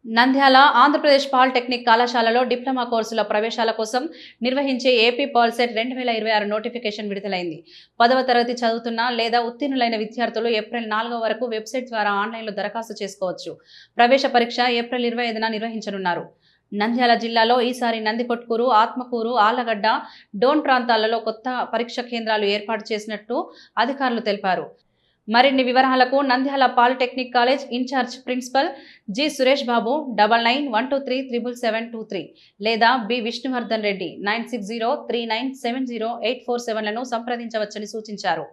Nandyal Andhra Pradesh polytechnic కళాశాలలో diploma కోర్సుల ప్రవేశాల కోసం నిర్వహించే ఏపీ పాల్సెట్ 2026 నోటిఫికేషన్ విడుదలైంది. 10వ తరగతి చదువుతున్న లేదా ఉత్తీర్ణులైన విద్యార్థులు ఏప్రిల్ 4 వరకు వెబ్సైట్ ద్వారా ఆన్లైన్లో దరఖాస్తు చేసుకోవచ్చు. ప్రవేశ పరీక్ష ఏప్రిల్ 25న నిర్వహించనున్నారు. నంద్యాల జిల్లాలో ఈసారి నందికొట్కూరు, ఆత్మకూరు, ఆళ్లగడ్డ, డోన్ ప్రాంతాలలో కొత్త పరీక్ష కేంద్రాలు ఏర్పాటు చేసినట్టు అధికారులు తెలిపారు. మరిన్ని వివరాలకు Nandyal polytechnic college incharge principal G Suresh Babu 9912377723 లేదా బి విష్ణువర్ధన్ రెడ్డి 9603970847లను సంప్రదించవచ్చని సూచించారు.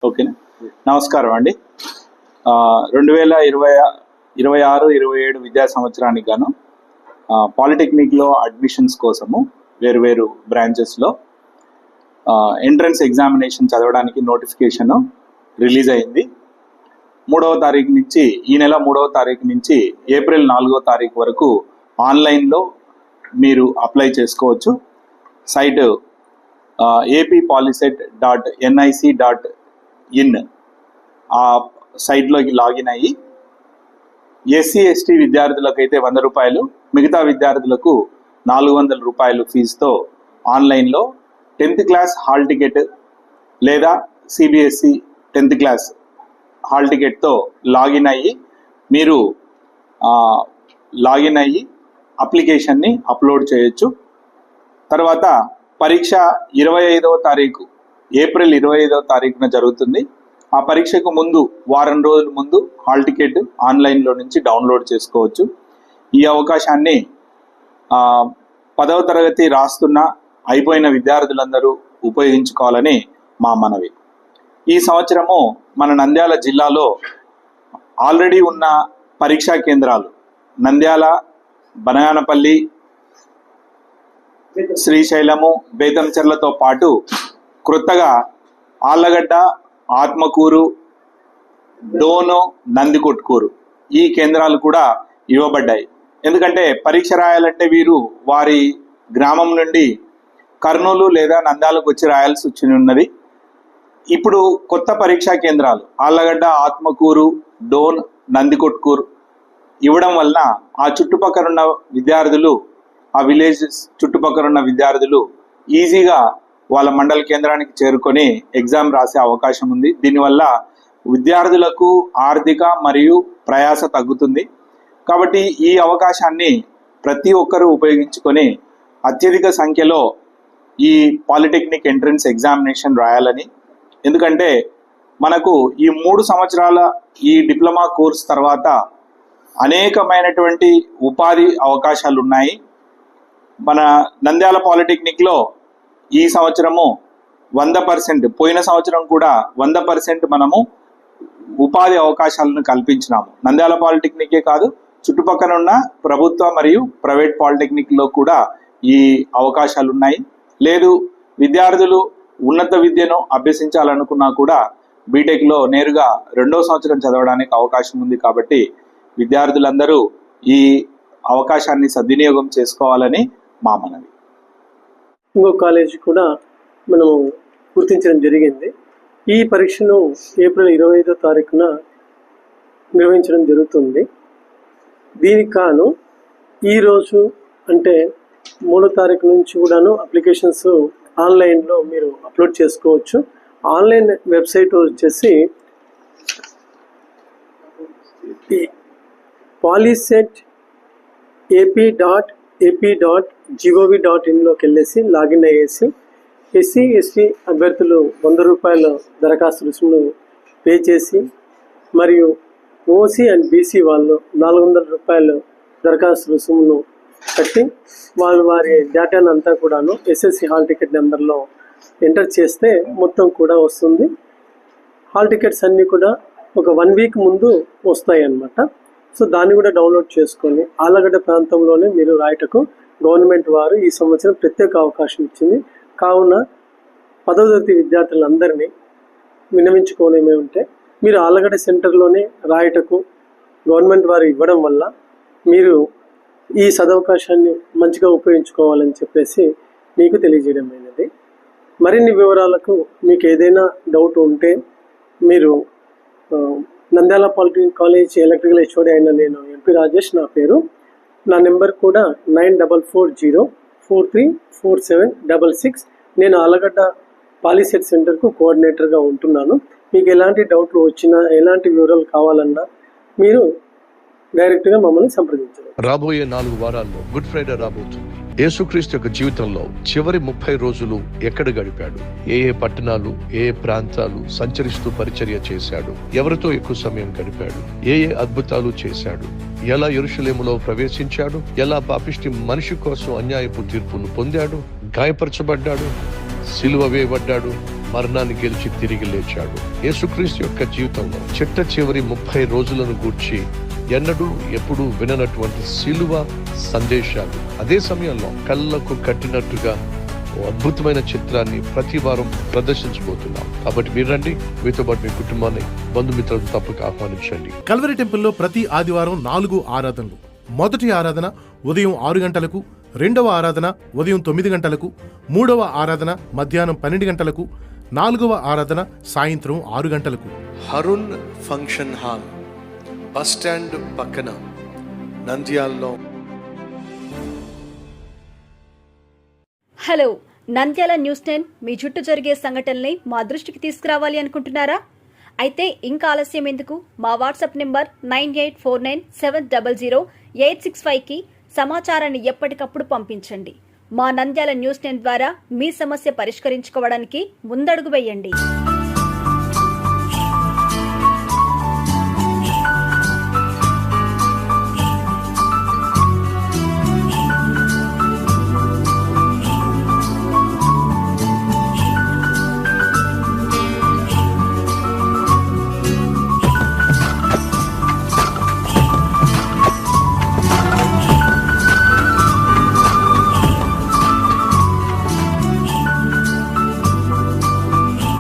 ఓకేనా. నమస్కారం అండి. 2026-27 విద్యా సంవత్సరానికి గాను పాలిటెక్నిక్లో అడ్మిషన్స్ కోసము వేరు బ్రాంచెస్లో ఎంట్రన్స్ ఎగ్జామినేషన్ చదవడానికి నోటిఫికేషన్ రిలీజ్ అయింది. 3వ తారీఖు నుంచి, ఈ నెల 3వ తారీఖు నుంచి ఏప్రిల్ 4వ తారీఖు వరకు ఆన్లైన్లో మీరు అప్లై చేసుకోవచ్చు. సైట్ appolyset.nic.in ఆ సైట్లోకి లాగిన్ అయ్యి SC/ST విద్యార్థులకైతే 100 రూపాయలు, మిగతా విద్యార్థులకు 400 రూపాయలు ఫీజుతో ఆన్లైన్లో 10th క్లాస్ హాల్ టికెట్ లేదా CBSE 10th క్లాస్ హాల్ టికెట్తో లాగిన్ అయ్యి అప్లికేషన్ని అప్లోడ్ చేయొచ్చు. తర్వాత పరీక్ష 25వ తారీఖు, ఏప్రిల్ 25వ తారీఖున జరుగుతుంది. ఆ పరీక్షకు ముందు వారం రోజుల ముందు హాల్ టికెట్ ఆన్లైన్లో నుంచి డౌన్లోడ్ చేసుకోవచ్చు. ఈ అవకాశాన్ని 10వ తరగతి రాస్తున్న అయిపోయిన విద్యార్థులందరూ ఉపయోగించుకోవాలని మా మనవి. ఈ సంవత్సరము మన నంద్యాల జిల్లాలో ఆల్రెడీ ఉన్న పరీక్షా కేంద్రాలు నంద్యాల, బనగానపల్లి, శ్రీశైలము, బేతంచెర్లతో పాటు క్రొత్తగా ఆళ్లగడ్డ, ఆత్మకూరు, డోను, నందికొట్కూరు ఈ కేంద్రాలు కూడా ఇవ్వబడ్డాయి. ఎందుకంటే పరీక్ష రాయాలంటే వీరు వారి గ్రామం నుండి కర్నూలు లేదా నంద్యాలకు వచ్చి రాయాల్సి ఉన్నది. ఇప్పుడు కొత్త పరీక్షా కేంద్రాలు ఆళ్లగడ్డ, ఆత్మకూరు, డోన్, నందికొట్కూరు ఇవ్వడం వలన ఆ చుట్టుపక్కల ఉన్న విద్యార్థులు, ఆ విలేజెస్ చుట్టుపక్కల ఉన్న విద్యార్థులు ఈజీగా వాళ్ళ మండల కేంద్రానికి చేరుకొని ఎగ్జామ్ రాసే అవకాశం ఉంది. దీనివల్ల విద్యార్థులకు ఆర్థిక మరియు ప్రయాస తగ్గుతుంది. కాబట్టి ఈ అవకాశాన్ని ప్రతి ఒక్కరూ ఉపయోగించుకొని అత్యధిక సంఖ్యలో ఈ పాలిటెక్నిక్ ఎంట్రన్స్ ఎగ్జామినేషన్ రాయాలని. ఎందుకంటే మనకు ఈ 3 సంవత్సరాల ఈ డిప్లొమా కోర్స్ తర్వాత అనేకమైనటువంటి ఉపాధి అవకాశాలు ఉన్నాయి. మన నంద్యాల పాలిటెక్నిక్లో ఈ సంవత్సరము 100%, పోయిన సంవత్సరం కూడా 100% మనము ఉపాధి అవకాశాలను కల్పించినాము. నంద్యాల పాలిటెక్నికే కాదు, చుట్టుపక్కల ఉన్న ప్రభుత్వ మరియు ప్రైవేట్ పాలిటెక్నిక్లో కూడా ఈ అవకాశాలు ఉన్నాయి. లేదు విద్యార్థులు ఉన్నత విద్యను అభ్యసించాలనుకున్నా కూడా బీటెక్లో నేరుగా 2వ సంవత్సరం చదవడానికి అవకాశం ఉంది. కాబట్టి విద్యార్థులందరూ ఈ అవకాశాన్ని సద్వినియోగం చేసుకోవాలని మా మనవి. ఇంకో కాలేజ్ కూడా మనం గుర్తించడం జరిగింది. ఈ పరీక్షను ఏప్రిల్ 25వ తారీఖున నిర్వహించడం జరుగుతుంది. దీనికి కాను ఈరోజు అంటే 3వ తారీఖు నుంచి కూడాను అప్లికేషన్స్ ఆన్లైన్లో మీరు అప్లోడ్ చేసుకోవచ్చు. ఆన్లైన్ వెబ్సైట్ వచ్చేసి పాలిసెట్ ap.gov.in లోకి వెళ్ళేసి లాగిన్ అయ్యేసి ఎస్సీ ఎస్టీ అభ్యర్థులు 100 రూపాయల దరఖాస్తు రుసుమును పే చేసి, మరియు ఓసీ అండ్ బీసీ వాళ్ళు 400 రూపాయల దరఖాస్తు రుసుమును కట్టి వాళ్ళు వారి డేటాను అంతా కూడాను ఎస్ఎస్సి హాల్ టికెట్ నెంబర్లో ఎంటర్ చేస్తే మొత్తం కూడా వస్తుంది. హాల్ టికెట్స్ అన్నీ కూడా ఒక 1 వీక్ ముందు వస్తాయి అన్నమాట. సో దాన్ని కూడా డౌన్లోడ్ చేసుకొని ఆలగడ్డ ప్రాంతంలోనే మీరు రాయటకు గవర్నమెంట్ వారు ఈ సంవత్సరం ప్రత్యేక అవకాశం ఇచ్చింది. కావున 10వ తరగతి విద్యార్థులందరినీ విన్నవించుకోనేమేమంటే, మీరు ఆలగడ్డ సెంటర్లోనే రాయటకు గవర్నమెంట్ వారు ఇవ్వడం వల్ల మీరు ఈ సదవకాశాన్ని మంచిగా ఉపయోగించుకోవాలని చెప్పేసి మీకు తెలియజేయడమైనది. మరిన్ని వివరాలకు మీకు ఏదైనా డౌట్ ఉంటే మీరు Nandyal polytechnic college electrical HOD అయిన నేను ఎంపీ రాజేష్ నా పేరు. నా నెంబర్ కూడా 9440434766. నేను ఆలగడ్డ పాలిసెట్ సెంటర్కు కోఆర్డినేటర్గా ఉంటున్నాను. మీకు ఎలాంటి డౌట్లు వచ్చినా, ఎలాంటి వివరాలు కావాలన్నా మీరు డైరెక్ట్గా మమ్మల్ని సంప్రదించండి. రాబోయే 4 వారాల్లో గుడ్ ఫ్రైడే రాబోతుంది. యేసుక్రీస్తు యొక్క జీవితంలో చివరి 30 రోజులు ఎక్కడ గడిపాడు, ఏ పట్టణాలు, ఏ ప్రాంతాలు సంచరిస్తూ పరిచర్య చేశాడు, ఎవరితో ఎక్కువ సమయం గడిపాడు, ఏ అద్భుతాలు చేశాడు, ఎలా యెరూషలేములో ప్రవేశించాడు, ఎలా పాపిష్టి మనిషి కోసం అన్యాయపు తీర్పును పొందాడు, గాయపరచబడ్డాడు, సిలువ వేయబడ్డాడు, మరణాన్ని గెలిచి తిరిగి లేచాడు. యేసుక్రీస్తు యొక్క జీవితంలో చిట్ట చివరి 30 రోజులను గూర్చి ఎన్నడూ ఎప్పుడు విననటువంటి సిలువ సందేశాలు, అదే సమయంలో కళ్ళకు కట్టినట్టుగా ఓ అద్భుతమైన చిత్రాన్ని ప్రతి వారం ప్రదర్శించబోతున్నాం. కాబట్టి మీరు రండి, మీతో పాటు మీ కుటుంబాన్ని, బంధుమిత్రులను తప్పక ఆహ్వానించండి. కల్వరి టెంపుల్లో ప్రతి ఆదివారం 4 ఆరాధనలు. మొదటి ఆరాధన ఉదయం 6 గంటలకు, రెండవ ఆరాధన ఉదయం 9 గంటలకు, మూడవ ఆరాధన మధ్యాహ్నం 12 గంటలకు, 4వ ఆరాధన సాయంత్రం 6 గంటలకు. Hurun function hall, bus stand పక్కన, నంద్యాలలో. హలో, నంద్యాల న్యూస్ 10 మీ చుట్టూ జరిగే సంఘటనల్ని మా దృష్టికి తీసుకురావాలి అనుకుంటున్నారా? అయితే ఇంకా ఆలస్యం ఎందుకు? మా వాట్సాప్ నెంబర్ 9849700865కి సమాచారాన్ని ఎప్పటికప్పుడు పంపించండి. మా నంద్యాల న్యూస్ 10 ద్వారా మీ సమస్య పరిష్కరించుకోవడానికి ముందడుగు వేయండి.